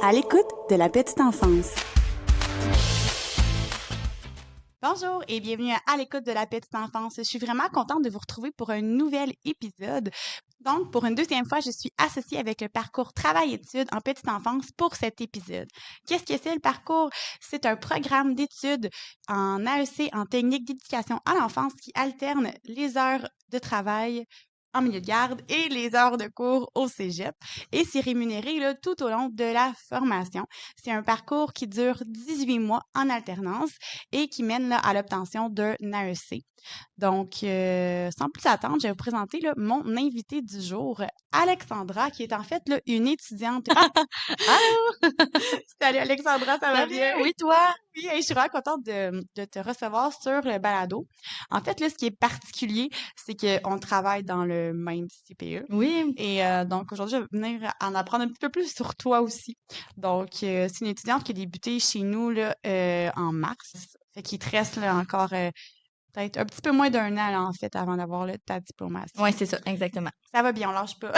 À l'écoute de la petite enfance. Bonjour et bienvenue à l'écoute de la petite enfance. Je suis vraiment contente de vous retrouver pour un nouvel épisode. Donc, pour une deuxième fois, je suis associée avec le parcours Travail-études en petite enfance pour cet épisode. Qu'est-ce que c'est le parcours? C'est un programme d'études en AEC, en technique d'éducation à l'enfance qui alterne les heures de travail en milieu de garde et les heures de cours au cégep. Et c'est rémunéré là, tout au long de la formation. C'est un parcours qui dure 18 mois en alternance et qui mène là, à l'obtention d'un AEC. Donc, sans plus attendre, je vais vous présenter là, mon invité du jour, Alexandra, qui est en fait là, une étudiante. Allô? Salut Alexandra, ça va Salut, bien? oui, toi? Oui, hey, je suis vraiment contente de te recevoir sur le balado. En fait, là, ce qui est particulier, c'est qu'on travaille dans le même CPE. Oui. Et donc, aujourd'hui, je vais venir en apprendre un petit peu plus sur toi aussi. Donc, c'est une étudiante qui a débuté chez nous là, en mars. Fait qu'il te reste là, encore peut-être un petit peu moins d'un an, là, en fait, avant d'avoir là, ta diplomation. Oui, c'est ça, exactement. Ça va bien, on lâche pas.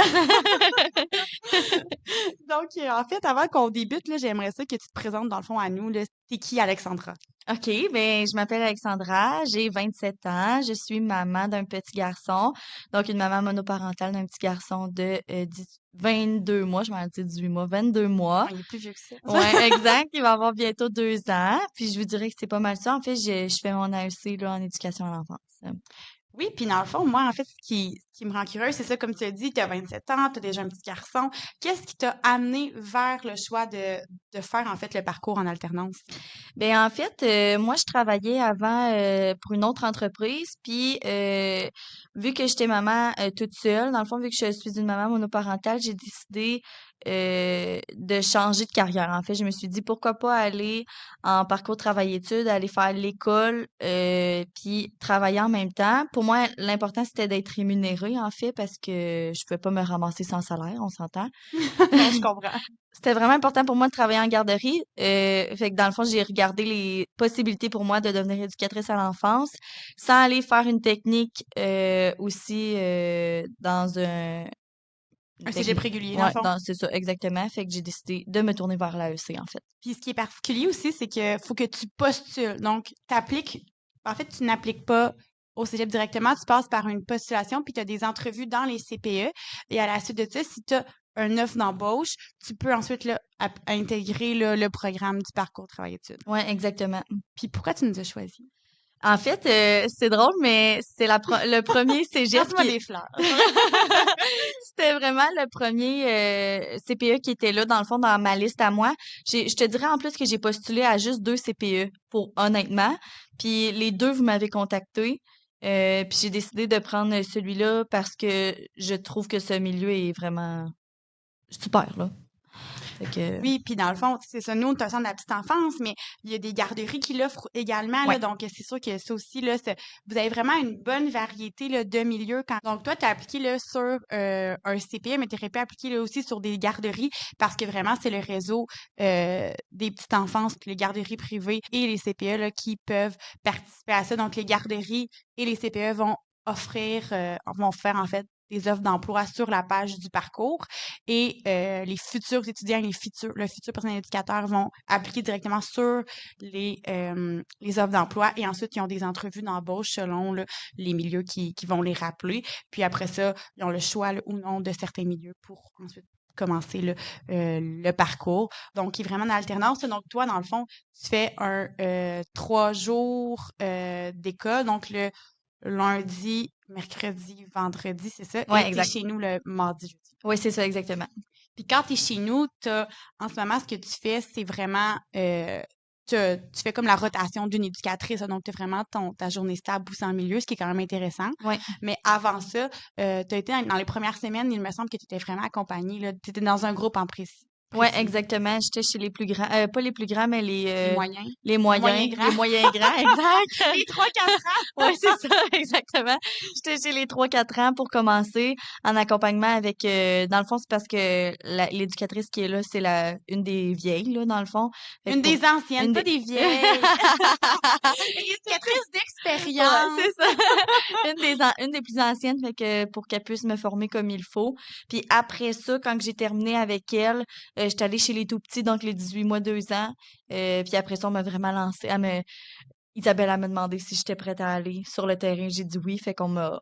Donc, en fait, avant qu'on débute, là, j'aimerais ça que tu te présentes, dans le fond, à nous. Là, t'es qui, Alexandra? OK, ben je m'appelle Alexandra, j'ai 27 ans, je suis maman d'un petit garçon, donc une maman monoparentale d'un petit garçon de 22 mois, je m'en dis 18 mois, 22 mois. Il est plus vieux que ça. Ouais, exact, il va avoir bientôt 2 ans, puis je vous dirais que c'est pas mal ça. En fait, je fais mon AEC là, en éducation à l'enfance. Oui, puis dans le fond, moi, en fait, ce qui me rend curieuse, c'est ça, comme tu as dit, tu as 27 ans, tu as déjà un petit garçon. Qu'est-ce qui t'a amené vers le choix de faire, en fait, le parcours en alternance? Ben en fait, moi je travaillais avant pour une autre entreprise, puis vu que j'étais maman toute seule, dans le fond vu que je suis une maman monoparentale, j'ai décidé de changer de carrière. En fait, je me suis dit pourquoi pas aller en parcours travail-études, aller faire l'école, puis travailler en même temps. Pour moi, l'important c'était d'être rémunérée en fait parce que je pouvais pas me ramasser sans salaire, on s'entend. Non, je comprends. C'était vraiment important pour moi de travailler en garderie. Fait que dans le fond, j'ai regardé les possibilités pour moi de devenir éducatrice à l'enfance sans aller faire une technique aussi dans une Un cégep technique. régulier, dans le Ouais, fond. c'est ça, exactement. Fait que j'ai décidé de me tourner vers l'AEC, en fait. Puis ce qui est particulier aussi, c'est que faut que tu postules. Donc, en fait, tu n'appliques pas au cégep directement, tu passes par une postulation, puis tu as des entrevues dans les CPE. Et à la suite de ça, si tu as un offre d'embauche, tu peux ensuite là, intégrer là, le programme du parcours travail-études. Ouais, exactement. Puis pourquoi tu nous as choisis? En fait, c'est drôle, mais c'est le premier cégep Lance-moi des fleurs. C'était vraiment le premier CPE qui était là, dans le fond, dans ma liste à moi. Je te dirais en plus que j'ai postulé à juste 2 CPE, pour honnêtement. Puis les deux, vous m'avez contacté. Puis j'ai décidé de prendre celui-là parce que je trouve que ce milieu est vraiment super, là. Fait que, Oui, puis dans le fond, c'est ça, nous, on est un centre de la petite enfance, mais il y a des garderies qui l'offrent également, là, ouais. donc c'est sûr que ça aussi, là, vous avez vraiment une bonne variété là, de milieux. Donc toi, tu as appliqué là, sur un CPE, mais tu aurais pu appliquer là, aussi sur des garderies parce que vraiment, c'est le réseau des petites enfances, les garderies privées et les CPE là, qui peuvent participer à ça. Donc les garderies et les CPE vont faire en fait des offres d'emploi sur la page du parcours et les futurs étudiants, le futur personnel éducateur vont appliquer directement sur les offres d'emploi et ensuite ils ont des entrevues d'embauche selon là, les milieux qui vont les rappeler. Puis après ça, ils ont le choix là, ou non de certains milieux pour ensuite commencer le parcours. Donc, il est vraiment dans l'alternance. Donc, toi, dans le fond, tu fais un 3 jours d'école. Donc, le lundi, mercredi, vendredi, c'est ça. Ouais, Et tu es exact. chez nous le mardi, jeudi. Oui, c'est ça, exactement. Puis quand tu es chez nous, en ce moment, ce que tu fais, c'est vraiment, tu fais comme la rotation d'une éducatrice. Là. Donc, tu as vraiment ta journée stable poussée en milieu, ce qui est quand même intéressant. Ouais. Mais avant ça, tu as été dans les premières semaines, il me semble que tu étais vraiment accompagnée. Tu étais dans un groupe en précis. Ouais, exactement. J'étais chez les plus grands, pas les plus grands, mais Les moyens. les Moyens moyens, grands. les moyens grands, exact. Les 3-4 ans. Ouais, c'est ça, exactement. J'étais chez les 3-4 ans pour commencer en accompagnement avec, dans le fond, c'est parce que l'éducatrice qui est là, c'est une des vieilles, là, dans le fond. Fait que Une des anciennes, une pas des, des vieilles. Une éducatrice Ouais, d'expérience. c'est ça. Une des plus anciennes, fait que pour qu'elle puisse me former comme il faut. Puis après ça, quand j'ai terminé avec elle, J'étais allée chez les tout petits, donc les 18 mois, 2 ans. Puis après ça, on m'a vraiment lancée. Isabelle, elle m'a demandé si j'étais prête à aller sur le terrain. J'ai dit oui, fait qu'on m'a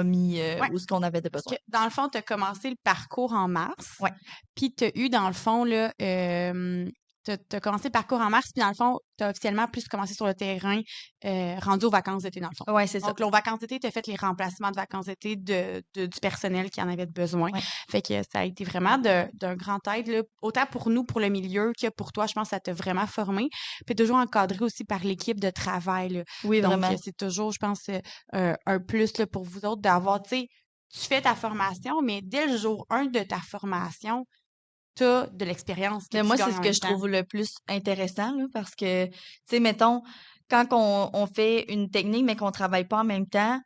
mis Ouais, où ce qu'on avait de parce besoin. que dans le fond, tu as commencé le parcours en mars, Ouais. puis tu as eu, dans le fond, là, tu as commencé le parcours en mars, puis dans le fond, tu as officiellement plus commencé sur le terrain rendu aux vacances d'été, dans le fond. Ouais, c'est ça. Donc, là, aux vacances d'été, tu as fait les remplacements de vacances d'été du personnel qui en avait besoin. Ouais. Fait que ça a été vraiment d'un grand aide, là, autant pour nous, pour le milieu, que pour toi. Je pense que ça t'a vraiment formé. Puis toujours encadré aussi par l'équipe de travail, là. Oui, Donc, vraiment. c'est toujours, je pense, un plus là, pour vous autres d'avoir, tu sais, tu fais ta formation, mais dès le jour 1 de ta formation, tu as de l'expérience que Mais tu moi, c'est gagnes ce en que même je temps. trouve le plus intéressant, là, parce que, tu sais, mettons, quand on fait une technique, mais qu'on travaille pas en même temps,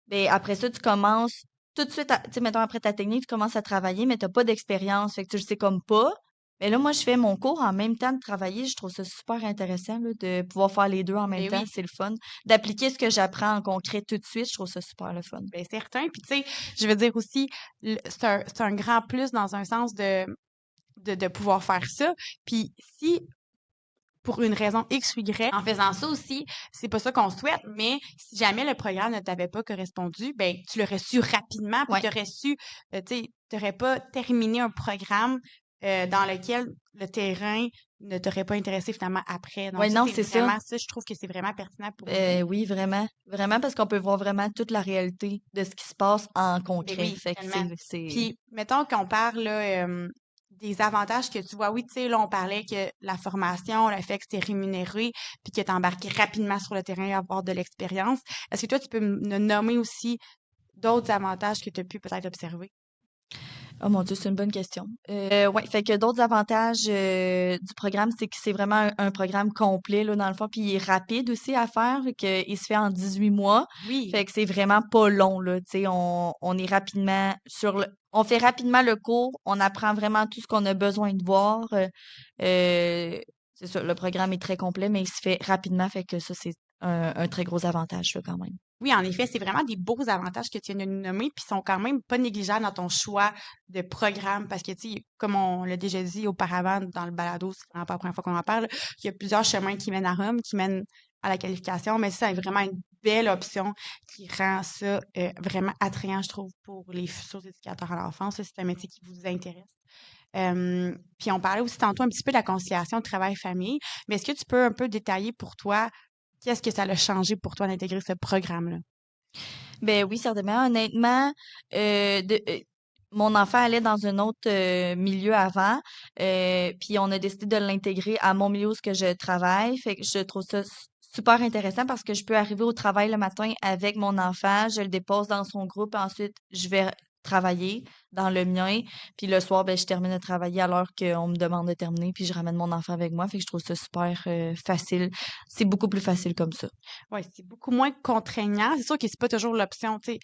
ben après ça, tu commences tout de suite tu sais, mettons, après ta technique, tu commences à travailler, mais t'as pas d'expérience, fait que tu le sais comme pas. Mais là, moi, je fais mon cours en même temps de travailler. Je trouve ça super intéressant, là, de pouvoir faire les deux en même Ben temps. oui, C'est le fun. D'appliquer ce que j'apprends en concret tout de suite, je trouve ça super le fun. ben certain. Puis tu sais, je veux dire aussi, c'est un grand plus dans un sens de pouvoir faire ça. Puis si pour une raison X ou Y, en faisant ça aussi, c'est pas ça qu'on souhaite, mais si jamais le programme ne t'avait pas correspondu, ben tu l'aurais su rapidement, puis Ouais. tu aurais su, tu sais, t'aurais pas terminé un programme dans lequel le terrain ne t'aurait pas intéressé finalement après. Ouais, Donc ça, non, c'est c'est ça. vraiment ça, je trouve que c'est vraiment pertinent pour vous. Oui, vraiment. Vraiment, parce qu'on peut voir vraiment toute la réalité de ce qui se passe en Ben concret. oui, Fait que tellement. c'est... Puis, mettons qu'on parle là, des avantages que tu vois. Oui, tu sais, là, on parlait que la formation, le fait que c'était rémunéré, puis que tu embarqué rapidement sur le terrain, avoir de l'expérience. Est-ce que toi, tu peux me nommer aussi d'autres avantages que tu as pu peut-être observer? Oh mon Dieu, c'est une bonne question. Ouais, fait que d'autres avantages du programme, c'est que c'est vraiment un programme complet, là, dans le fond, puis il est rapide aussi à faire, fait que il se fait en 18 mois. Oui, Fait que c'est vraiment pas long, là. Tu sais, on est rapidement on fait rapidement le cours, on apprend vraiment tout ce qu'on a besoin de voir. Euh, c'est ça, le programme est très complet, mais il se fait rapidement, fait que ça, c'est un très gros avantage, là, quand même. oui, en effet, c'est vraiment des beaux avantages que tu viens de nous nommer, puis sont quand même pas négligeables dans ton choix de programme, parce que, tu sais, comme on l'a déjà dit auparavant dans le balado, c'est vraiment pas la première fois qu'on en parle, il y a plusieurs chemins qui mènent à Rome, qui mènent à la qualification, mais ça, c'est vraiment une belle option qui rend ça vraiment attrayant, je trouve, pour les futurs éducateurs à l'enfance. Ça, c'est un métier qui vous intéresse. Puis on parlait aussi tantôt un petit peu de la conciliation travail-famille, mais est-ce que tu peux un peu détailler pour toi qu'est-ce que ça a changé pour toi d'intégrer ce programme-là? Ben oui, certainement. Honnêtement, mon enfant allait dans un autre milieu avant, puis on a décidé de l'intégrer à mon milieu où ce que je travaille. Fait que je trouve ça super intéressant parce que je peux arriver au travail le matin avec mon enfant, je le dépose dans son groupe, ensuite je vais travailler dans le mien, puis le soir, ben je termine de travailler à l'heure qu'on me demande de terminer, puis je ramène mon enfant avec moi. Fait que je trouve ça super facile. C'est beaucoup plus facile comme ça. Oui, c'est beaucoup moins contraignant. C'est sûr que c'est pas toujours l'option, tu sais.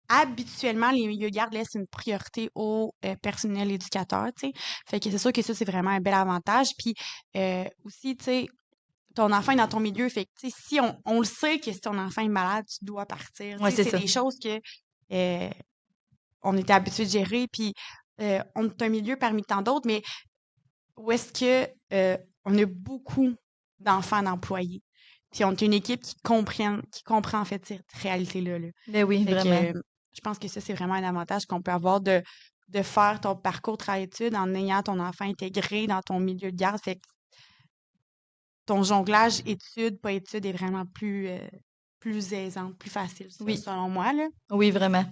Habituellement, les milieux de garde laissent une priorité au personnel éducateur, tu sais. Fait que c'est sûr que ça, c'est vraiment un bel avantage. Puis aussi, tu sais, ton enfant est dans ton milieu. Fait que, tu sais, si on le sait que si ton enfant est malade, tu dois partir. Ouais, Tu sais, c'est c'est ça. des choses que euh, on était habitué de gérer. Puis on est un milieu parmi tant d'autres, mais où est-ce que on a beaucoup d'enfants d'employés. Puis on est une équipe qui comprend en fait cette réalité-là, là. Ben oui, Fait que vraiment. je pense que ça, c'est vraiment un avantage qu'on peut avoir de faire ton parcours travail-études en ayant ton enfant intégré dans ton milieu de garde. Fait que ton jonglage études, pas études est vraiment plus aisant, plus facile, Oui, selon moi, là. oui, vraiment.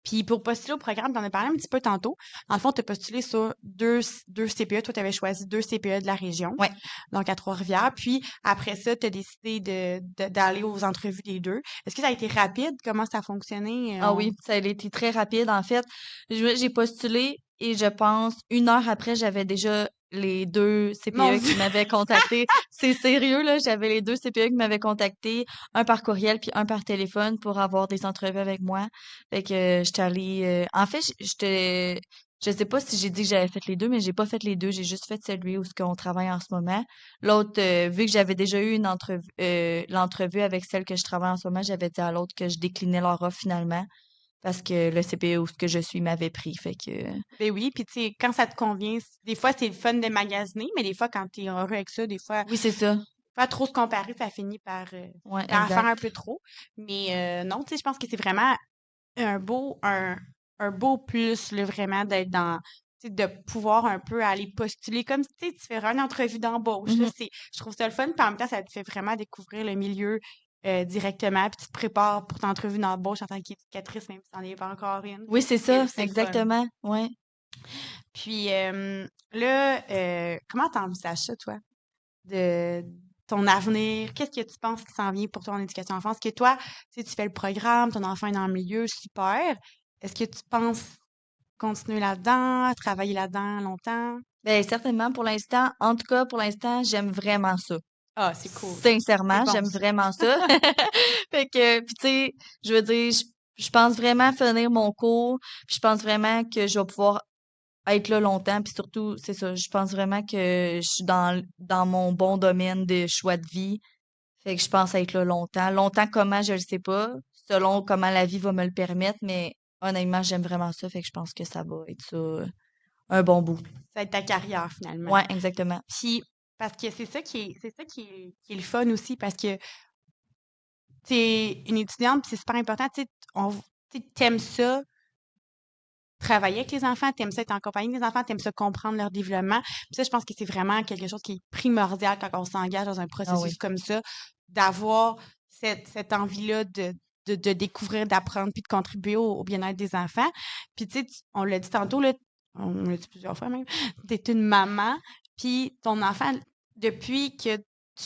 Puis pour postuler au programme, tu en as parlé un petit peu tantôt. En fond, tu as postulé sur deux CPE. Toi, tu avais choisi deux CPE de la région, Ouais. donc à Trois-Rivières. Puis après ça, tu as décidé d'aller aux entrevues des deux. Est-ce que ça a été rapide? Comment ça a fonctionné? Ah oui, ça a été très rapide. En fait, j'ai postulé et je pense 1 heure après, j'avais déjà les deux Mon CPE Dieu! qui m'avaient contacté. C'est sérieux, là. J'avais les deux CPE qui m'avaient contacté, un par courriel puis un par téléphone pour avoir des entrevues avec moi. Fait que j'étais allée. En fait, je sais pas si j'ai dit que j'avais fait les deux, mais j'ai pas fait les deux. J'ai juste fait celui où ce qu'on travaille en ce moment. L'autre, vu que j'avais déjà eu une l'entrevue avec celle que je travaille en ce moment, j'avais dit à l'autre que je déclinais leur offre finalement. parce que le CPE où ce que je suis m'avait pris. Fait que Ben oui, puis tu sais, quand ça te convient, des fois, c'est le fun de magasiner, mais des fois, quand t'es heureux avec ça, des fois, oui, c'est ça. pas trop se comparer, ça finit Ouais, par en faire exact. un peu trop. Mais non, tu sais, je pense que c'est vraiment un beau, un, un beau plus, là, vraiment, d'être dans, tu sais, de pouvoir un peu aller postuler comme, tu sais, tu fais une entrevue d'embauche, là, Mhm. je trouve ça le fun, puis en même temps, ça te fait vraiment découvrir le milieu directement, puis tu te prépares pour ton entrevue d'embauche en tant qu'éducatrice, même si t'en es pas encore une, Oui, fait que c'est ça, c'est le fun. exactement. Ouais. Puis là, comment t'envisages ça, toi, de ton avenir? Qu'est-ce que tu penses qui s'en vient pour toi en éducation enfance? Que toi, tu sais, tu fais le programme, ton enfant est dans le milieu, super. Est-ce que tu penses continuer là-dedans, travailler là-dedans longtemps? Ben, certainement, pour l'instant, en tout cas, pour l'instant, j'aime vraiment ça. Ah, c'est cool. C'est Sincèrement, bon, j'aime ça. vraiment ça. Fait que, puis tu sais, je veux dire, je pense vraiment finir mon cours, puis je pense vraiment que je vais pouvoir être là longtemps, puis surtout, c'est ça, je pense vraiment que je suis dans mon bon domaine de choix de vie. Fait que je pense être là longtemps. Longtemps comment, je le sais pas, selon comment la vie va me le permettre, mais honnêtement, j'aime vraiment ça, fait que je pense que ça va être ça, un bon bout. Ça va être ta carrière, finalement. Ouais, exactement. Puis, parce que c'est ça qui est le fun aussi, parce que tu es une étudiante, puis c'est super important, tu sais, t'aimes ça, travailler avec les enfants, t'aimes ça être en compagnie des enfants, t'aimes ça comprendre leur développement. Puis ça, je pense que c'est vraiment quelque chose qui est primordial quand on s'engage dans un Ah processus oui. comme ça, d'avoir cette envie-là de découvrir, d'apprendre, puis de contribuer au bien-être des enfants. Puis tu sais, on l'a dit tantôt, là, on l'a dit plusieurs fois même, t'es une maman, puis ton enfant, depuis que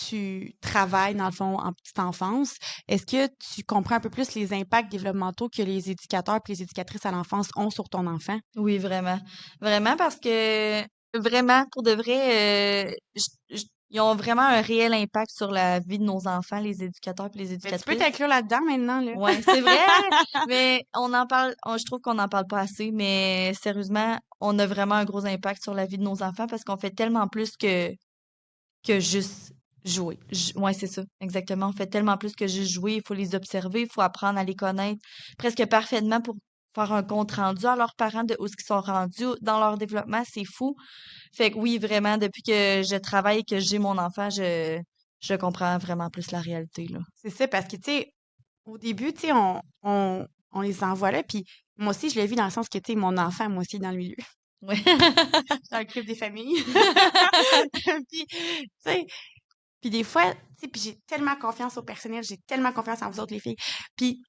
tu travailles, dans le fond, en petite enfance, est-ce que tu comprends un peu plus les impacts développementaux que les éducateurs et les éducatrices à l'enfance ont sur ton enfant? Oui, vraiment. Vraiment parce que, vraiment, pour de vrai, ils ont vraiment un réel impact sur la vie de nos enfants, les éducateurs et les Mais tu peux éducatrices. t'inclure là-dedans maintenant, là. Ouais, c'est vrai, mais on en parle, je trouve qu'on n'en parle pas assez, mais sérieusement, on a vraiment un gros impact sur la vie de nos enfants parce qu'on fait tellement plus que juste jouer. Ouais, c'est ça, exactement. On fait tellement plus que juste jouer. Il faut les observer, il faut apprendre à les connaître presque parfaitement pour faire un compte rendu à leurs parents de où ce qu'ils sont rendus dans leur développement. C'est fou. Fait que oui, vraiment, depuis que je travaille et que j'ai mon enfant, je comprends vraiment plus la réalité, là. C'est ça, parce que, tu sais, au début, tu sais, on les envoie là, puis moi aussi, je l'ai vu dans le sens que, tu sais, mon enfant, moi aussi, est dans le milieu, Ouais. dans le club des familles. Puis, tu sais, puis des fois, tu sais, puis j'ai tellement confiance au personnel, j'ai tellement confiance en vous autres, les filles. Puis,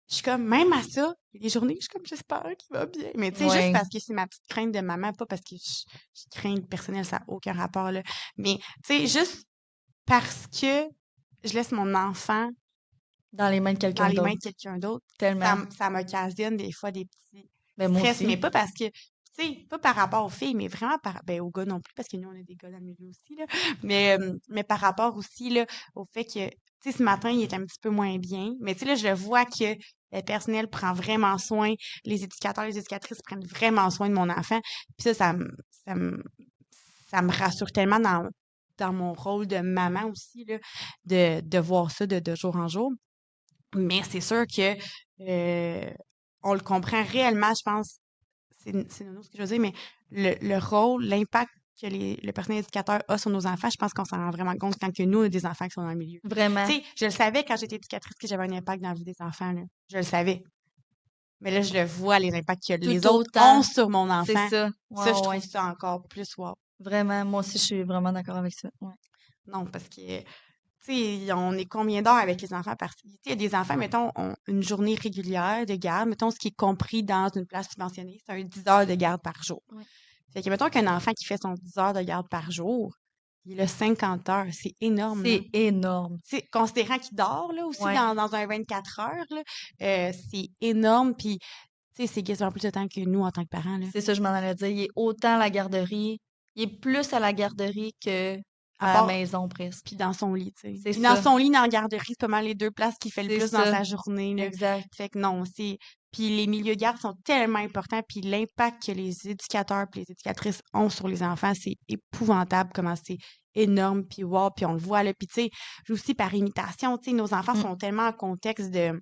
je suis comme, même à ça, il y a des journées, je suis comme, j'espère qu'il va bien. Mais tu sais, juste Ouais. parce que c'est ma petite crainte de maman, pas parce que je crains le personnel, ça n'a aucun rapport, là. Mais, tu sais, juste parce que je laisse mon enfant Dans les mains de dans quelqu'un les mains d'autre. de quelqu'un d'autre, Tellement. ça m'occasionne des fois des petits Ben, moi stress, aussi. mais pas parce que, tu sais, pas par rapport aux filles, mais vraiment ben, aux gars non plus, parce que nous, on a des gars dans le milieu aussi, là. Mais par rapport aussi, là, au fait que, tu sais, ce matin, il est un petit peu moins bien, mais tu sais, là, je vois que le personnel prend vraiment soin, les éducateurs, les éducatrices prennent vraiment soin de mon enfant, puis ça me, ça me rassure tellement dans mon rôle de maman aussi, là, de voir ça de jour en jour. Mais c'est sûr que on le comprend réellement, je pense, c'est nono ce que je veux dire, mais le rôle, l'impact que le personnel éducateur a sur nos enfants, je pense qu'on s'en rend vraiment compte quand que nous, on a des enfants qui sont dans le milieu. Tu Vraiment. sais, je le savais quand j'étais éducatrice que j'avais un impact dans la vie des enfants, là. Je le savais. Mais là, je le vois, les impacts que les Tout autres ont autant. sur mon C'est enfant. ça. Ouais, Ça, je ouais, trouve ouais. ça encore plus wow. Vraiment. Moi aussi, je suis vraiment d'accord avec ça. Ouais. Non, parce que tu sais, on est combien d'heures avec les enfants par il y a des enfants, mettons, ont une journée régulière de garde, mettons, ce qui est compris dans une place subventionnée, c'est un 10 heures de garde par jour. Ouais. Fait que, mettons qu'un enfant qui fait son 10 heures de garde par jour, il a 50 heures. C'est énorme, là. C'est énorme. Tu sais, considérant qu'il dort, là, aussi, Ouais. dans un 24 heures, là, c'est énorme. Puis, tu sais, c'est quasiment plus de temps que nous, en tant que parents, là. C'est ça, je m'en allais dire. Il est autant à la garderie. Il est plus à la garderie que À à la part, maison, presque. puis dans son lit, tu sais. C'est Puis dans ça. son lit, dans la garderie, c'est pas mal les deux places qu'il fait le C'est plus dans ça. sa journée, là. Exact. Fait que non, c'est... Puis les milieux de garde sont tellement importants, puis l'impact que les éducateurs puis les éducatrices ont sur les enfants, c'est épouvantable comment c'est énorme, puis wow, puis on le voit, là. Puis tu sais, aussi par imitation, tu sais, nos enfants Mm. sont tellement en contexte de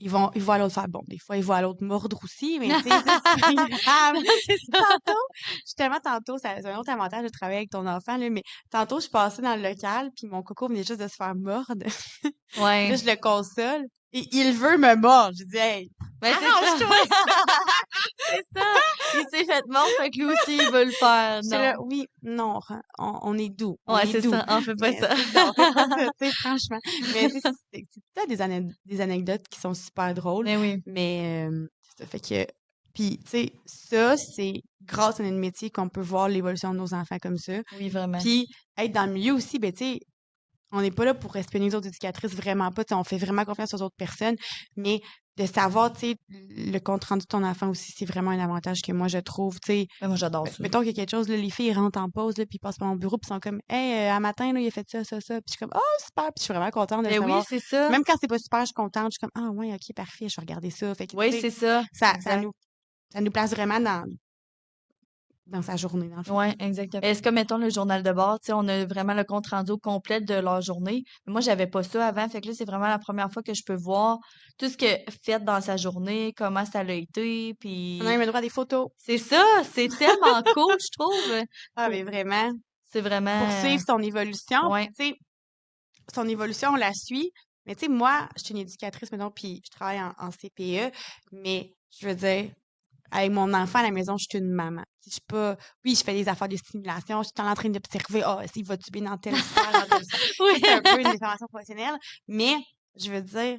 ils vont à l'autre faire bon. Des fois, ils vont à l'autre mordre aussi, mais tu sais, ça, c'est pas grave. C'est ça. Tantôt, c'est un autre avantage de travailler avec ton enfant, là, mais tantôt, je passais dans le local, puis mon coco venait juste de se faire mordre. Puis là, Ouais. je le console, et il veut me mordre. Je dis, hey, Ben, c'est ça. arrange-toi! C'est ça. Il s'est fait mordre, fait que lui aussi, il veut le faire. J'étais Non. là, oui, non, on est doux, on Ouais, est c'est doux. ça. On fait pas Mais ça. tu sais, non, fais pas ça, tu sais, franchement. Mais tu sais, c'est peut-être des anecdotes qui sont super drôles, Mais oui. mais ça fait que, puis tu sais, ça, c'est grâce à notre métier qu'on peut voir l'évolution de nos enfants comme ça. Oui, vraiment. Puis être dans le milieu aussi, ben tu sais, on n'est pas là pour espionner les autres éducatrices, vraiment pas. Tu sais, on fait vraiment confiance aux autres personnes, mais de savoir, tu sais, le compte rendu de ton enfant aussi, c'est vraiment un avantage que moi, je trouve, tu sais. Mais moi, j'adore ça. Mettons qu'il y a quelque chose, là, les filles ils rentrent en pause, là, puis ils passent par mon bureau, puis ils sont comme, hey, à matin, là, il a fait ça, ça, ça. Puis je suis comme, oh, super. Puis je suis vraiment contente de le Ben oui, savoir. c'est ça. Même quand c'est pas super, je suis contente. Je suis comme, ah, ouais, ok, parfait, je vais regarder ça. Fait que, Oui, tu sais, c'est ça. ça Exact. nous place vraiment dans sa journée, dans le fond. Ouais, exactement. Est-ce que, mettons, le journal de bord, tu sais, on a vraiment le compte rendu au complet de leur journée. Mais moi, j'avais pas ça avant. Fait que là, c'est vraiment la première fois que je peux voir tout ce que fait dans sa journée, comment ça l'a été, On a puis même le droit à des photos. c'est ça, c'est tellement cool, je trouve. Ah, Pour, mais vraiment, c'est pour vraiment, suivre son évolution. ouais, Puis, tu sais, son évolution, on la suit. Mais tu sais, moi, je suis une éducatrice, maintenant, puis je travaille en CPE, mais je veux dire, avec mon enfant à la maison, je suis une maman. Je suis pas, oui, je fais des affaires de stimulation, je suis en train d'observer, ah, s'il va-tu bien dans telle sphère, dans telle sphère. Ça, oui, c'est un peu une déformation professionnelle, mais je veux dire,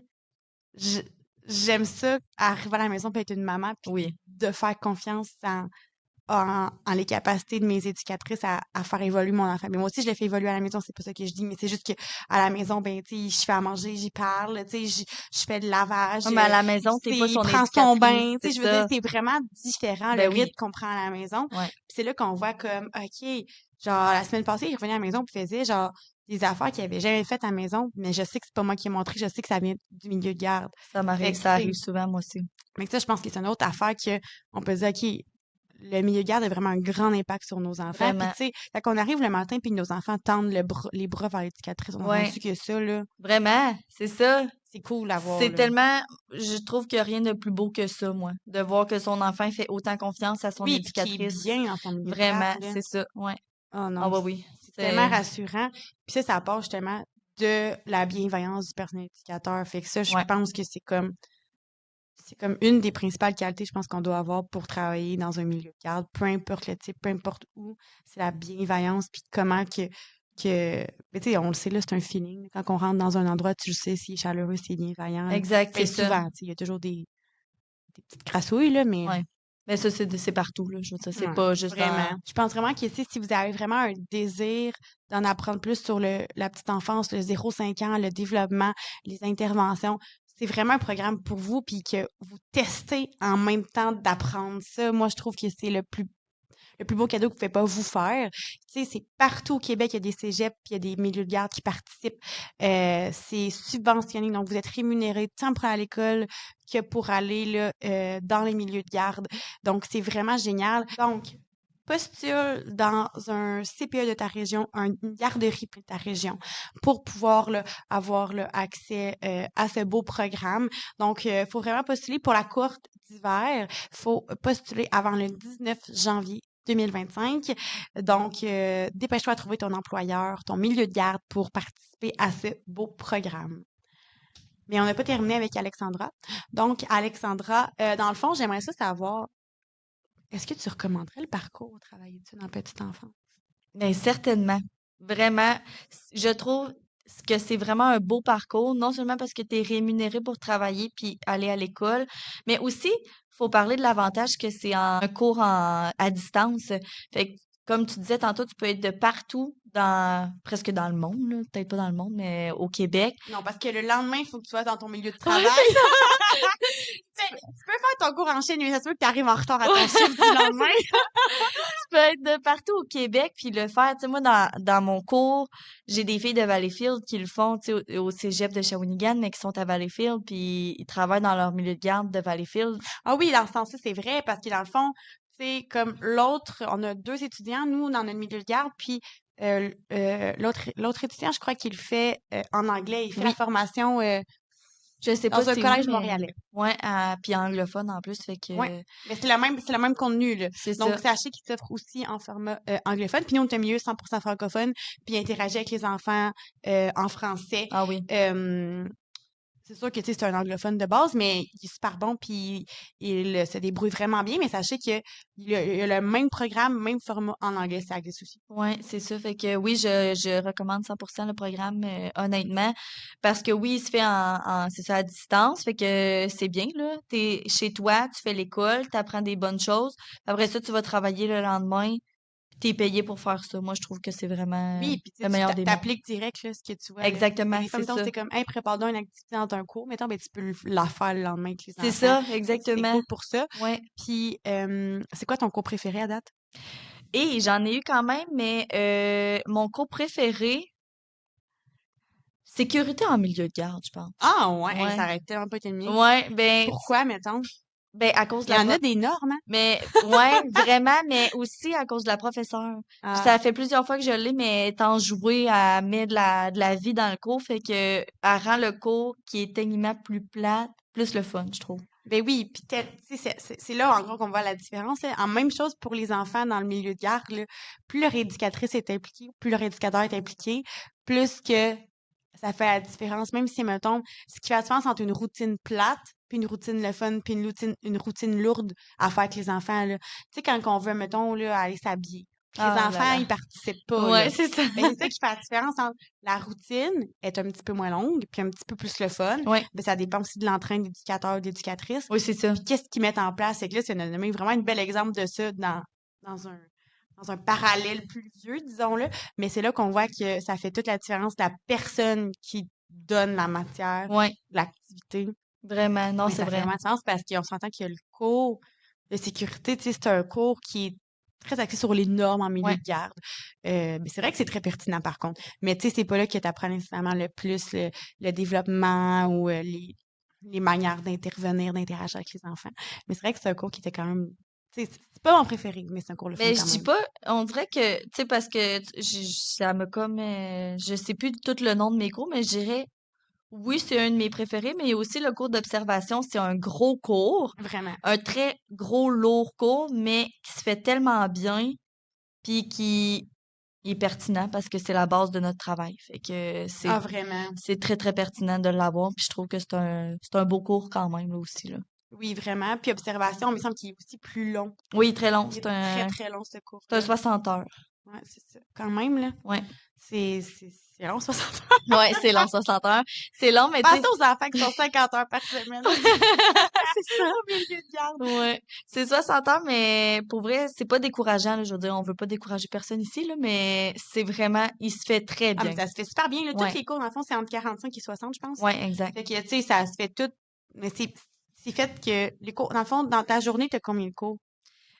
je- j'aime ça, arriver à la maison puis être une maman, puis oui, de faire confiance en les capacités de mes éducatrices à faire évoluer mon enfant. Mais moi aussi, je le fais évoluer à la maison, c'est pas ça que je dis, mais c'est juste que à la maison, ben, tu sais, je fais à manger, j'y parle, tu sais, je fais le lavage, Ouais, mais à la maison, t'es pas il son prend son éducatrice, bain, tu c'est sais, je veux dire, ça. c'est vraiment différent le Ben rythme oui, qu'on prend à la maison. ouais, Puis c'est là qu'on voit comme, OK, genre, la semaine passée, il revenait à la maison puis faisait, genre, des affaires qu'il avait jamais faites à la maison, mais je sais que c'est pas moi qui ai montré, je sais que ça vient du milieu de garde. Fait que, ça tu sais, arrive souvent, moi aussi. mais ça, je pense que c'est une autre affaire que on peut dire, OK, le milieu de garde a vraiment un grand impact sur nos enfants. Puis, Vraiment. tu sais, quand on arrive le matin puis que nos enfants tendent les bras vers l'éducatrice, on a Ouais, rendu que ça, là, vraiment, c'est ça. c'est cool à voir, C'est là. tellement, je trouve qu'il n'y a rien de plus beau que ça, moi, de voir que son enfant fait autant confiance à son Oui, puis qui est éducatrice. bien dans son milieu de Vraiment, garde, là. c'est ça, ouais. Oh Ah non, bah oui, c'est tellement c'est, rassurant. Puis ça part justement de la bienveillance du personnel éducateur. Fait que ça, je ouais, pense que c'est comme une des principales qualités, je pense, qu'on doit avoir pour travailler dans un milieu de garde, peu importe le type, peu importe où, c'est la bienveillance, puis comment mais tu sais, on le sait, là, c'est un feeling. Quand on rentre dans un endroit, tu le sais s'il est chaleureux, s'il est bienveillant. exact, c'est Ben, ça, souvent, tu sais, il y a toujours des petites crassouilles, là, mais ouais. Mais ça, c'est partout, là, je veux dire, c'est ouais, pas juste vraiment. dans, Je pense vraiment que tu sais, si vous avez vraiment un désir d'en apprendre plus sur la petite enfance, le 0-5 ans, le développement, les interventions, c'est vraiment un programme pour vous, puis que vous testez en même temps d'apprendre ça. Moi, je trouve que c'est le plus beau cadeau que vous pouvez pas vous faire. Tu sais, c'est partout au Québec, il y a des cégeps, puis il y a des milieux de garde qui participent. C'est subventionné, donc vous êtes rémunéré tant pour aller à l'école que pour aller là, dans les milieux de garde. Donc, c'est vraiment génial. Donc, postule dans un CPE de ta région, une garderie de ta région, pour pouvoir là, avoir là, accès à ce beau programme. Donc, il faut vraiment postuler pour la courte d'hiver. Il faut postuler avant le 19 janvier 2025. Donc, dépêche-toi à trouver ton employeur, ton milieu de garde pour participer à ce beau programme. Mais on n'a pas terminé avec Alexandra. Donc, Alexandra, dans le fond, j'aimerais ça savoir, est-ce que tu recommanderais le parcours au travail études en petite enfance? mais certainement, vraiment, je trouve que c'est vraiment un beau parcours, non seulement parce que tu es rémunéré pour travailler puis aller à l'école, mais aussi, faut parler de l'avantage que c'est un cours à distance. Fait que, comme tu disais tantôt, tu peux être de partout presque dans le monde, là, peut-être pas dans le monde, mais au Québec. Non, parce que le lendemain, il faut que tu sois dans ton milieu de Ouais, travail. c'est ça. Tu peux faire ton cours en chaîne, mais ça se peut que tu arrives en retard à ton chiffre du lendemain. Tu peux être de partout au Québec puis le faire. Tu sais, moi, dans mon cours, j'ai des filles de Valleyfield qui le font, tu sais, au cégep de Shawinigan, mais qui sont à Valleyfield puis ils travaillent dans leur milieu de garde de Valleyfield. Ah oui, dans ce sens-là, c'est vrai, parce que dans le fond, c'est comme l'autre, on a deux étudiants, nous, dans notre milieu de garde, puis l'autre étudiant, je crois qu'il le fait en anglais, il fait la Oui, formation Je sais dans pas un c'est où, collège mais montréalais. ouais, puis anglophone en plus, fait Ouais. que Mais c'est le même contenu, là. c'est Donc, ça. sachez qu'il s'offre aussi en format anglophone. Puis nous, on est un milieu 100% francophone, puis interagit avec les enfants en français. Ah oui. Euh, c'est sûr que tu sais, c'est un anglophone de base, mais il est super bon, puis il se débrouille vraiment bien. Mais sachez qu'il y a le même programme, même format en anglais, ça existe aussi. Ouais, c'est ça. Fait que oui, je recommande 100% le programme, honnêtement. Parce que oui, il se fait c'est ça, à distance. Fait que c'est bien, là. T'es chez toi, tu fais l'école, t'apprends des bonnes choses. Après ça, tu vas travailler le lendemain, puis t'es payé pour faire ça. Moi, je trouve que c'est vraiment Oui, puis tu sais, le meilleur des mondes. t'appliques direct là, ce que tu vois, là. Fait que Exactement, des fois, c'est mettons, ça. c'est comme, hey, prépare-donc une activité dans un cours, mettons, ben, tu peux la faire le lendemain avec les C'est enfants. ça, Fait que c'est exactement. cool pour ça. Ouais. Puis, c'est quoi ton cours préféré à date? Et j'en ai eu quand même, mais mon cours préféré, sécurité en milieu de garde, je pense. Ah, ouais, hey, ça Ouais. aurait tellement pas été le mien. Ouais, ben, Pourquoi, mettons? à cause de Il y la en a des normes, hein? mais ouais, vraiment, mais aussi à cause de la professeure. Puis Ah, ça fait plusieurs fois que je l'ai, mais étant joué, elle met de la vie dans le cours, fait que elle rend le cours qui est techniquement plus plate, plus le fun, je trouve. ben oui, puis tu sais, c'est là, en gros, qu'on voit la différence, là. En même chose pour les enfants dans le milieu de garde, là. Plus leur éducatrice est impliquée, plus leur éducateur est impliqué, plus que ça fait la différence, même si, mettons, ce qui fait la différence entre une routine plate, puis une routine le fun, puis une routine lourde à faire avec les enfants, là. Tu sais, quand on veut, mettons, là, aller s'habiller, puis les Ah là enfants, là. ils participent pas, Ouais, là. c'est ça. Ben, c'est ça qui fait la différence entre la routine est un petit peu moins longue, puis un petit peu plus le fun. Ouais, Ben, ça dépend aussi de l'entraîne d'éducateur ou d'éducatrice. oui, c'est ça. Puis qu'est-ce qu'ils mettent en place? C'est que là, c'est vraiment un bel exemple de ça dans un, dans un parallèle plus vieux, disons-le. Mais c'est là qu'on voit que ça fait toute la différence de la personne qui donne la matière, Ouais, l'activité. vraiment. Non, Mais c'est ça fait vrai. vraiment de sens parce qu'on s'entend que le cours de sécurité, tu sais, c'est un cours qui est très axé sur les normes en milieu Ouais. de garde. Mais c'est vrai que c'est très pertinent par contre. Mais tu sais, c'est pas là que tu apprends nécessairement le plus le développement ou les manières d'intervenir, d'interagir avec les enfants. Mais c'est vrai que c'est un cours qui était quand même. Tu sais, c'est pas mon préféré, mais c'est un cours le fun Mais je quand dis même. pas, on dirait que, tu sais, parce que ça me comme, je sais plus tout le nom de mes cours, mais je dirais, oui, c'est un de mes préférés, mais il y a aussi le cours d'observation. C'est un gros cours, Vraiment. un très gros, lourd cours, mais qui se fait tellement bien, puis qui est pertinent parce que c'est la base de notre travail. Fait que Ah, vraiment. c'est très, très pertinent de l'avoir, puis je trouve que c'est un beau cours quand même, là aussi, là. Oui, vraiment. Puis observation, il me semble qu'il est aussi plus long. Oui, très long. Il C'est est très, un, très long, ce c'est un cours-là. 60 heures. Ouais, c'est ça. Quand même, là. Ouais. C'est long, 60. Ouais, c'est long, 60 heures. C'est long, mais tu Pensez sais, aux enfants qui sont 50 heures par semaine. c'est ça. Au milieu de garde. Ouais. C'est 60 heures, mais pour vrai, c'est pas décourageant, là. Je veux dire, on veut pas décourager personne ici, là, mais c'est vraiment, il se fait très Ah, mais bien. ça se fait super bien, là. Toutes Ouais. les cours, dans le fond, c'est entre 45 et 60, je pense. Ouais, exact. Fait que, tu sais, ça se fait tout. Mais c'est fait que les cours, dans le fond, dans ta journée, t'as combien de cours?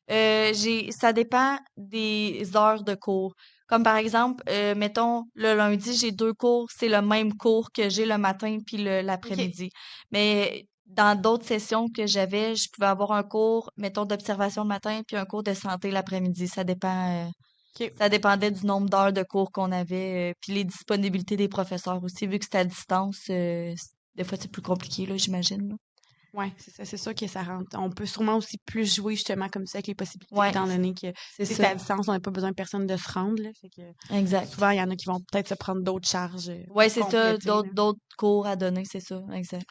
Ça dépend des heures de cours. Comme par exemple, mettons, le lundi, j'ai 2 cours, c'est le même cours que j'ai le matin puis OK. l'après-midi. Mais dans d'autres sessions que j'avais, je pouvais avoir un cours, mettons, d'observation le matin puis un cours de santé l'après-midi. OK. Ça dépendait du nombre d'heures de cours qu'on avait, puis les disponibilités des professeurs aussi, vu que c'était à distance, des fois c'est plus compliqué, là, j'imagine, là. Ouais, c'est ça. C'est sûr que ça rentre. On peut sûrement aussi plus jouer, justement, comme ça, avec les possibilités, Ouais, étant donné que, tu c'est sais, c'est ça. à distance, on n'a pas besoin de personne de se rendre, là. Fait que, Exact. souvent, il y en a qui vont peut-être se prendre d'autres charges Ouais, pour c'est ça, compléter, là. d'autres cours à donner, c'est ça, exact.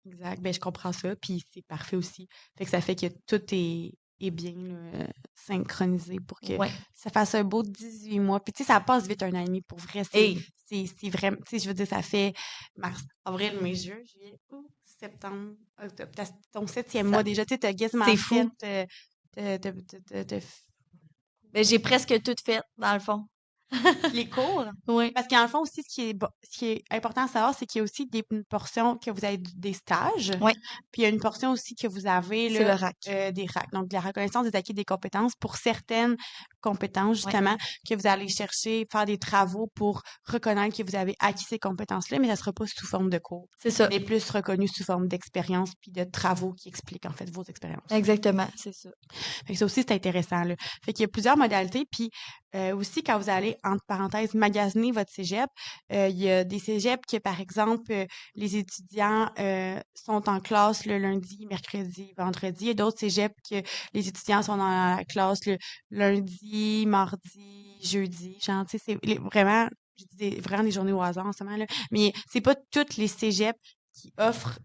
Exact. Ben, je comprends ça, puis c'est parfait aussi. Fait que ça fait que tout est bien là, synchronisé pour que Ouais. ça fasse un beau 18 mois. Puis tu sais, ça passe vite un an et demi. Pour vrai, Hey, c'est vraiment, tu sais, je veux dire, ça fait mars, avril, mai, juin, juillet, août, septembre, octobre. T'as ton 7e mois ça, déjà, tu sais, t'as quasiment c'est fait fou. t'as Mais j'ai presque tout fait, dans le fond. les cours. Oui, Parce qu'en fond aussi, ce qui est important à savoir, c'est qu'il y a aussi une portion que vous avez des stages, oui, puis il y a une portion aussi que vous avez c'est le là, RAC. des RAC, donc de la reconnaissance des acquis des compétences pour certaines compétences, Ouais. justement, que vous allez chercher, faire des travaux pour reconnaître que vous avez acquis ces compétences-là, mais ça sera pas sous forme de cours, C'est ça. mais plus reconnu sous forme d'expérience puis de travaux qui expliquent, en fait, vos expériences. Exactement, c'est ça. Fait que ça aussi, c'est intéressant, là. Fait qu'il y a plusieurs modalités. Puis aussi, quand vous allez, entre parenthèses, magasiner votre cégep, il y a des cégeps que, par exemple, les étudiants sont en classe le lundi, mercredi, vendredi. Il y a d'autres cégeps que les étudiants sont dans la classe le lundi, mardi, jeudi. Genre, tu sais, vraiment, je dis vraiment des journées au hasard en ce moment, là. Mais c'est pas toutes les cégeps qui offrent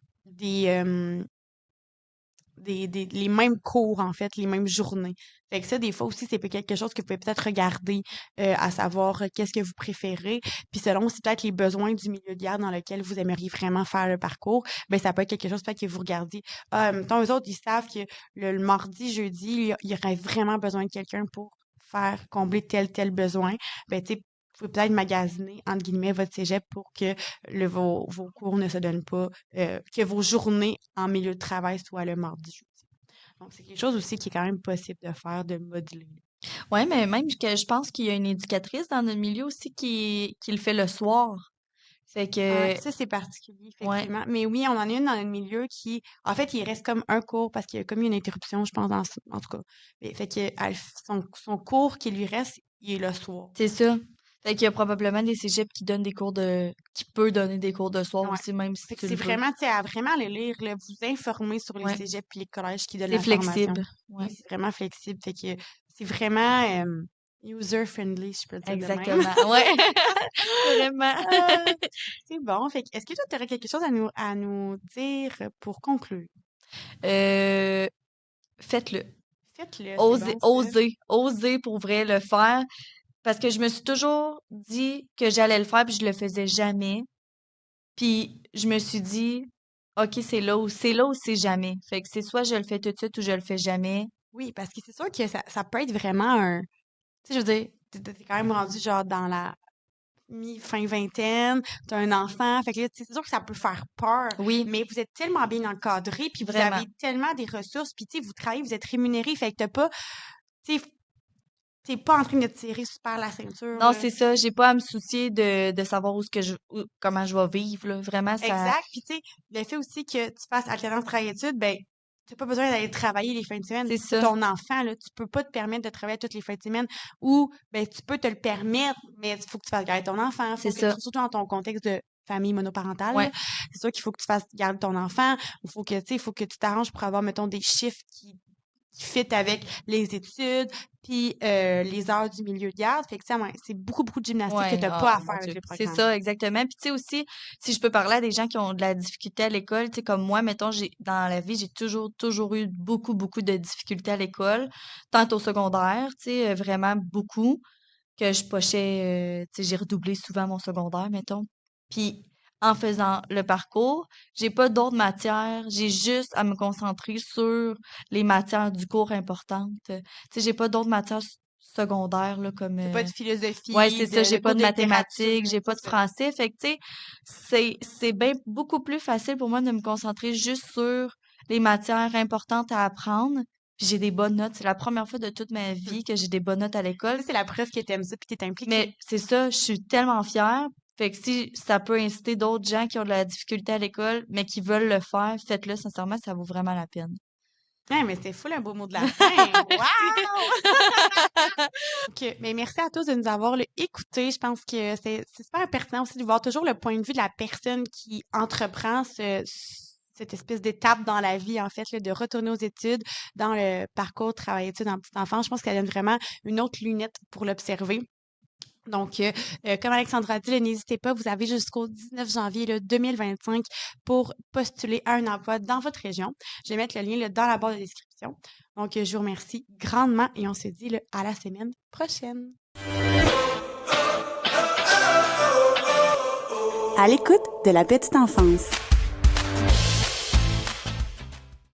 les mêmes cours, en fait, les mêmes journées. Fait que ça, des fois aussi, c'est quelque chose que vous pouvez peut-être regarder, à savoir qu'est-ce que vous préférez. Puis selon aussi peut-être les besoins du milieu de garde dans lequel vous aimeriez vraiment faire le parcours, ben ça peut être quelque chose peut-être que vous regardiez. Ah, mettons, eux autres, ils savent que le mardi, jeudi, il y aurait vraiment besoin de quelqu'un pour faire combler tel besoin. Ben, tu sais, vous pouvez peut-être magasiner, entre guillemets, votre cégep pour que vos cours ne se donnent pas, que vos journées en milieu de travail soient le mardi, jeudi. Donc, c'est quelque chose aussi qui est quand même possible de faire, de modeler. Ouais, mais même que je pense qu'il y a une éducatrice dans notre milieu aussi qui le fait le soir. Fait que, Ça, c'est particulier, ouais, effectivement. Mais oui, on en a une dans notre milieu qui, en fait, il reste comme un cours parce qu'il y a comme eu une interruption, je pense, en tout cas. Fait que son cours qui lui reste, il est le soir. c'est ça. Fait qu'il y a probablement des cégeps qui peut donner des cours de soir Ouais. aussi, même si Fait que tu c'est le veux. vraiment, tu sais, à vraiment aller lire, là, vous informer sur les Ouais, cégeps et les collèges qui donnent c'est la formation. flexible. Oui, Ouais, c'est vraiment flexible. Fait que c'est vraiment user-friendly, si je peux le dire de même. exactement. Ouais, vraiment. Ah, c'est bon. Fait que est-ce que toi, tu aurais quelque chose à nous dire pour conclure? Euh, Faites-le. Faites-le, c'est Osez, bon, ça. osez, osez pour vrai le faire. Parce que je me suis toujours dit que j'allais le faire, puis je le faisais jamais. Puis je me suis dit, OK, c'est là ou c'est jamais. Fait que c'est soit je le fais tout de suite ou je le fais jamais. Oui, parce que c'est sûr que ça peut être vraiment un. Tu sais, je veux dire, t'es quand même rendu genre dans la mi-fin vingtaine, t'as un enfant, fait que là, tu sais, c'est sûr que ça peut faire peur, Oui, mais vous êtes tellement bien encadré, puis vous vraiment. avez tellement des ressources, puis tu sais, vous travaillez, vous êtes rémunéré, fait que tu sais, t'es pas en train de te tirer super la ceinture, Non, là. c'est ça. J'ai pas à me soucier de savoir comment je vais vivre, là. Vraiment, ça. Exact, puis tu sais, le fait aussi que tu fasses alternance travail-études, ben, t'as pas besoin d'aller travailler les fins de semaine. C'est C'est ça. ton enfant, là, tu peux pas te permettre de travailler toutes les fins de semaine, ou, ben, tu peux te le permettre, mais il faut que tu fasses garder ton enfant, C'est faut que, ça. surtout dans ton contexte de famille monoparentale, là, Ouais. c'est sûr qu'il faut que tu fasses garder ton enfant, il faut que, tu sais, il faut que tu t'arranges pour avoir, mettons, des chiffres qui fit avec les études, puis les heures du milieu de garde. Fait que, ça, ouais, c'est beaucoup de gymnastique que Ouais, tu n'as pas oh à faire mon avec Dieu. le C'est programme. ça, exactement. Puis tu sais aussi, si je peux parler à des gens qui ont de la difficulté à l'école, tu sais, comme moi, mettons, dans la vie, j'ai toujours eu beaucoup de difficultés à l'école, tant au secondaire, tu sais, vraiment beaucoup, que je pochais, tu sais, j'ai redoublé souvent mon secondaire, mettons. Puis en faisant le parcours, j'ai pas d'autres matières, j'ai juste à me concentrer sur les matières du cours importantes. Tu sais, j'ai pas d'autres matières secondaires, là, comme, C'est pas de ouais, philosophie, c'est ça, de j'ai pas cours de de littérature, mathématiques, j'ai pas c'est de ça. français. Fait que, tu sais, c'est bien beaucoup plus facile pour moi de me concentrer juste sur les matières importantes à apprendre. Puis j'ai des bonnes notes. C'est la première fois de toute ma Hum. vie que j'ai des bonnes notes à l'école. Ça, c'est la preuve que t'aimes ça puis t'es impliqué. Mais c'est ça, je suis tellement fière. Fait que si ça peut inciter d'autres gens qui ont de la difficulté à l'école, mais qui veulent le faire, faites-le, sincèrement, ça vaut vraiment la peine. Ouais, mais c'est fou un beau mot de la fin. Wow! OK. Mais merci à tous de nous avoir écoutés. Je pense que c'est super pertinent aussi de voir toujours le point de vue de la personne qui entreprend cette espèce d'étape dans la vie, en fait, là, de retourner aux études dans le parcours travail-études en petite enfance. Je pense qu'elle donne vraiment une autre lunette pour l'observer. Donc, comme Alexandra a dit, là, n'hésitez pas, vous avez jusqu'au 19 janvier là, 2025 pour postuler à un emploi dans votre région. Je vais mettre le lien là, dans la barre de description. Donc, je vous remercie grandement et on se dit là, à la semaine prochaine. À l'écoute de la petite enfance.